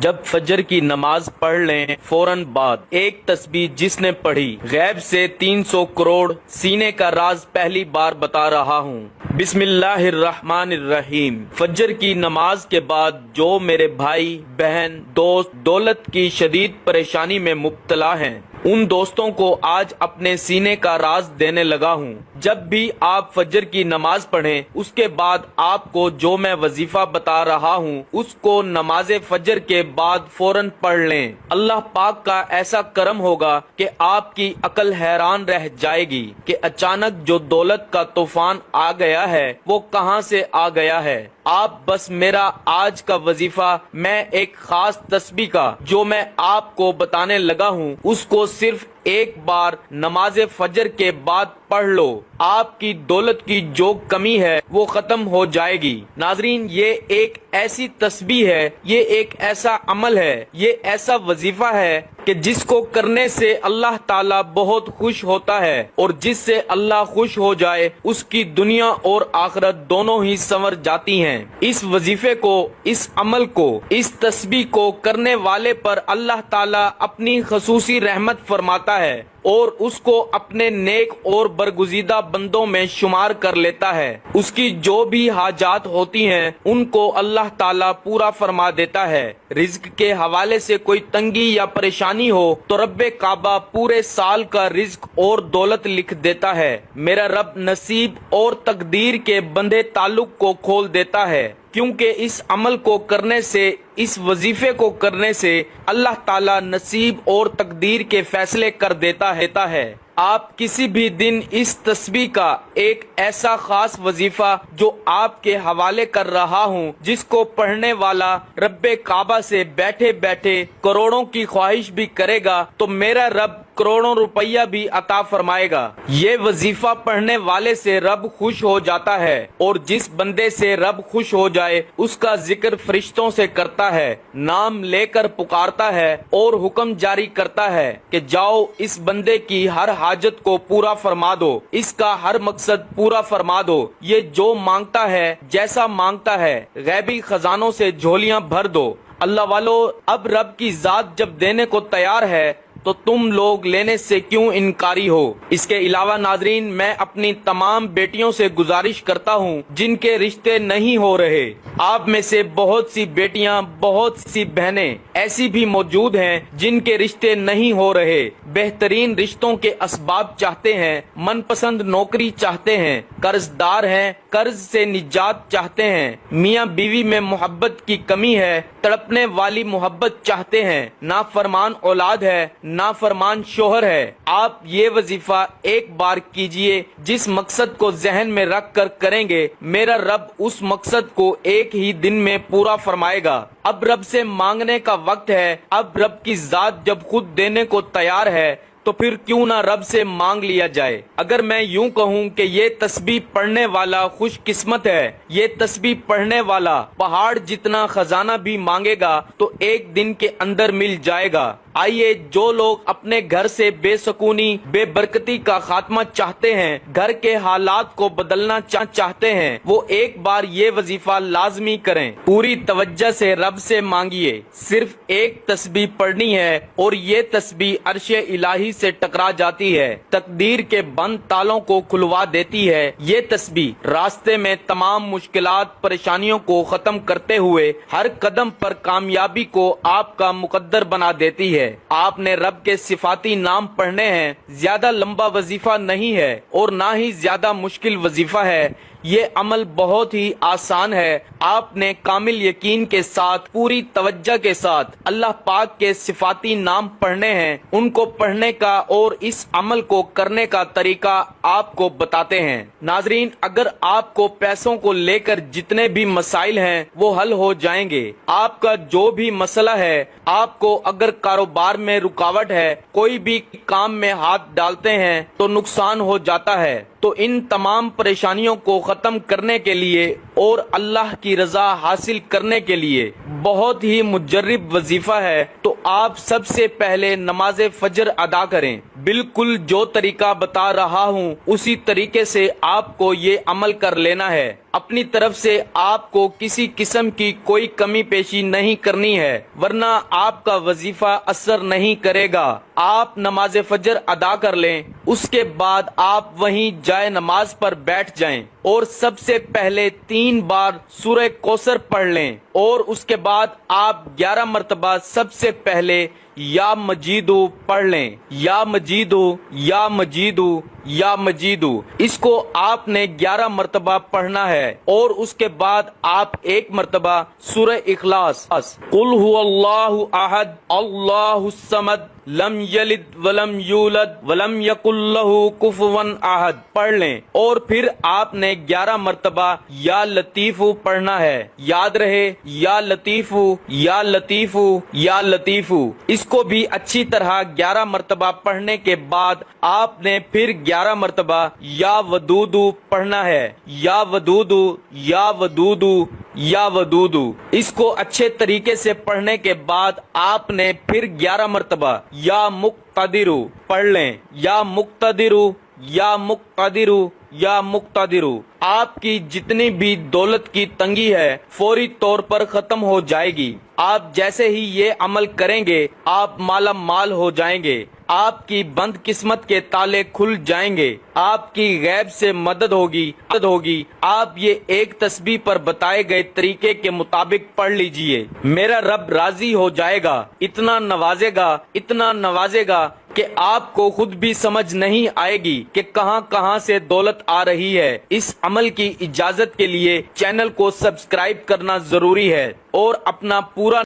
جب فجر کی نماز پڑھ لیں فوراً بعد ایک تسبیح جس نے پڑھی غیب سے 300 کروڑ سینے کا راز پہلی بار بتا رہا ہوں۔ بسم اللہ الرحمن الرحیم۔ فجر کی نماز کے بعد جو میرے بھائی بہن دوست دولت کی شدید پریشانی میں مبتلا ہیں ان دوستوں کو آج اپنے سینے کا راز دینے لگا ہوں۔ جب بھی آپ فجر کی نماز پڑھیں اس کے بعد آپ کو جو میں وظیفہ بتا رہا ہوں اس کو نماز فجر کے بعد فوراً پڑھ لیں۔ اللہ پاک کا ایسا کرم ہوگا کہ آپ کی عقل حیران رہ جائے گی کہ اچانک جو دولت کا طوفان آ گیا ہے وہ کہاں سے آ گیا ہے۔ آپ بس میرا آج کا وظیفہ میں ایک خاص تسبیح کا جو میں آپ کو بتانے لگا ہوں اس کو صرف ایک بار نماز فجر کے بعد پڑھ لو، آپ کی دولت کی جو کمی ہے وہ ختم ہو جائے گی۔ ناظرین، یہ ایک ایسی تسبیح ہے، یہ ایک ایسا عمل ہے، یہ ایسا وظیفہ ہے کہ جس کو کرنے سے اللہ تعالیٰ بہت خوش ہوتا ہے، اور جس سے اللہ خوش ہو جائے اس کی دنیا اور آخرت دونوں ہی سنور جاتی ہیں۔ اس وظیفے کو، اس عمل کو، اس تسبیح کو کرنے والے پر اللہ تعالیٰ اپنی خصوصی رحمت فرماتا ہے اور اس کو اپنے نیک اور برگزیدہ بندوں میں شمار کر لیتا ہے۔ اس کی جو بھی حاجات ہوتی ہیں ان کو اللہ تعالیٰ پورا فرما دیتا ہے۔ رزق کے حوالے سے کوئی تنگی یا پریشانی ہو تو رب کعبہ پورے سال کا رزق اور دولت لکھ دیتا ہے۔ میرا رب نصیب اور تقدیر کے بندے تعلق کو کھول دیتا ہے، کیونکہ اس عمل کو کرنے سے، اس وظیفے کو کرنے سے اللہ تعالیٰ نصیب اور تقدیر کے فیصلے کر دیتا ہے۔ آپ کسی بھی دن اس تسبیح کا ایک ایسا خاص وظیفہ جو آپ کے حوالے کر رہا ہوں جس کو پڑھنے والا رب کعبہ سے بیٹھے بیٹھے کروڑوں کی خواہش بھی کرے گا تو میرا رب کروڑوں روپیہ بھی عطا فرمائے گا۔ یہ وظیفہ پڑھنے والے سے رب خوش ہو جاتا ہے، اور جس بندے سے رب خوش ہو جائے اس کا ذکر فرشتوں سے کرتا ہے، نام لے کر پکارتا ہے اور حکم جاری کرتا ہے کہ جاؤ اس بندے کی ہر حاجت کو پورا فرما دو، اس کا ہر مقصد پورا فرما دو، یہ جو مانگتا ہے جیسا مانگتا ہے غیبی خزانوں سے جھولیاں بھر دو۔ اللہ والو، اب رب کی ذات جب دینے کو تیار ہے تو تم لوگ لینے سے کیوں انکاری ہو؟ اس کے علاوہ ناظرین، میں اپنی تمام بیٹیوں سے گزارش کرتا ہوں جن کے رشتے نہیں ہو رہے، آپ میں سے بہت سی بیٹیاں، بہت سی بہنیں ایسی بھی موجود ہیں جن کے رشتے نہیں ہو رہے، بہترین رشتوں کے اسباب چاہتے ہیں، من پسند نوکری چاہتے ہیں، قرض دار ہیں، قرض سے نجات چاہتے ہیں، میاں بیوی میں محبت کی کمی ہے، تڑپنے والی محبت چاہتے ہیں، نافرمان اولاد ہے، نافرمان شوہر ہے۔ آپ یہ وظیفہ ایک بار کیجئے، جس مقصد کو ذہن میں رکھ کر کریں گے میرا رب اس مقصد کو ایک ہی دن میں پورا فرمائے گا۔ اب رب سے مانگنے کا وقت ہے، اب رب کی ذات جب خود دینے کو تیار ہے تو پھر کیوں نہ رب سے مانگ لیا جائے۔ اگر میں یوں کہوں کہ یہ تسبیح پڑھنے والا خوش قسمت ہے، یہ تسبیح پڑھنے والا پہاڑ جتنا خزانہ بھی مانگے گا تو ایک دن کے اندر مل جائے گا۔ آئیے، جو لوگ اپنے گھر سے بے سکونی، بے برکتی کا خاتمہ چاہتے ہیں، گھر کے حالات کو بدلنا چاہتے ہیں، وہ ایک بار یہ وظیفہ لازمی کریں۔ پوری توجہ سے رب سے مانگیے، صرف ایک تسبیح پڑھنی ہے اور یہ تسبیح عرش الہی سے ٹکرا جاتی ہے، تقدیر کے بند تالوں کو کھلوا دیتی ہے۔ یہ تسبیح راستے میں تمام مشکلات، پریشانیوں کو ختم کرتے ہوئے ہر قدم پر کامیابی کو آپ کا مقدر بنا دیتی ہے۔ آپ نے رب کے صفاتی نام پڑھنے ہیں، زیادہ لمبا وظیفہ نہیں ہے اور نہ ہی زیادہ مشکل وظیفہ ہے، یہ عمل بہت ہی آسان ہے۔ آپ نے کامل یقین کے ساتھ، پوری توجہ کے ساتھ اللہ پاک کے صفاتی نام پڑھنے ہیں، ان کو پڑھنے کا اور اس عمل کو کرنے کا طریقہ آپ کو بتاتے ہیں۔ ناظرین، اگر آپ کو پیسوں کو لے کر جتنے بھی مسائل ہیں وہ حل ہو جائیں گے، آپ کا جو بھی مسئلہ ہے، آپ کو اگر کاروبار میں رکاوٹ ہے، کوئی بھی کام میں ہاتھ ڈالتے ہیں تو نقصان ہو جاتا ہے، تو ان تمام پریشانیوں کو ختم کرنے کے لیے اور اللہ کی رضا حاصل کرنے کے لیے بہت ہی مجرب وظیفہ ہے۔ تو آپ سب سے پہلے نماز فجر ادا کریں، بالکل جو طریقہ بتا رہا ہوں اسی طریقے سے آپ کو یہ عمل کر لینا ہے۔ اپنی طرف سے آپ کو کسی قسم کی کوئی کمی پیشی نہیں کرنی ہے، ورنہ آپ کا وظیفہ اثر نہیں کرے گا۔ آپ نماز فجر ادا کر لیں، اس کے بعد آپ وہیں جائے نماز پر بیٹھ جائیں اور سب سے پہلے 3 بار سورہ کوثر پڑھ لیں، اور اس کے بعد آپ 11 مرتبہ سب سے پہلے یا مجیدو پڑھ لیں، یا مجیدو یا مجیدو یا مجیدو۔ اس کو آپ نے 11 مرتبہ پڑھنا ہے، اور اس کے بعد آپ 1 مرتبہ سورہ اخلاص قل هو اللہ احد اللہ الصمد لم یلد ولم یولد ولم یکن لہ کفوا احد پڑھ لیں، اور پھر آپ نے 11 مرتبہ یا لطیف پڑھنا ہے۔ یاد رہے، یا لطیف یا لطیف یا لطیف۔ اس کو بھی اچھی طرح 11 مرتبہ پڑھنے کے بعد آپ نے پھر 11 مرتبہ یا ودود پڑھنا ہے، یا ودود یا ودود یا ودود۔ اس کو اچھے طریقے سے پڑھنے کے بعد آپ نے پھر 11 مرتبہ یا مقتدر پڑھ لیں، یا مقتدر یا مقتدر یا مقتدر۔ آپ کی جتنی بھی دولت کی تنگی ہے فوری طور پر ختم ہو جائے گی۔ آپ جیسے ہی یہ عمل کریں گے آپ مالا مال ہو جائیں گے، آپ کی بند قسمت کے تالے کھل جائیں گے، آپ کی غیب سے مدد ہوگی۔ آپ یہ ایک تسبیح پر بتائے گئے طریقے کے مطابق پڑھ لیجئے، میرا رب راضی ہو جائے گا، اتنا نوازے گا کہ آپ کو خود بھی سمجھ نہیں آئے گی کہ کہاں کہاں سے دولت آ رہی ہے۔ اس عمل کی اجازت کے لیے چینل کو سبسکرائب کرنا ضروری ہے اور اپنا پورا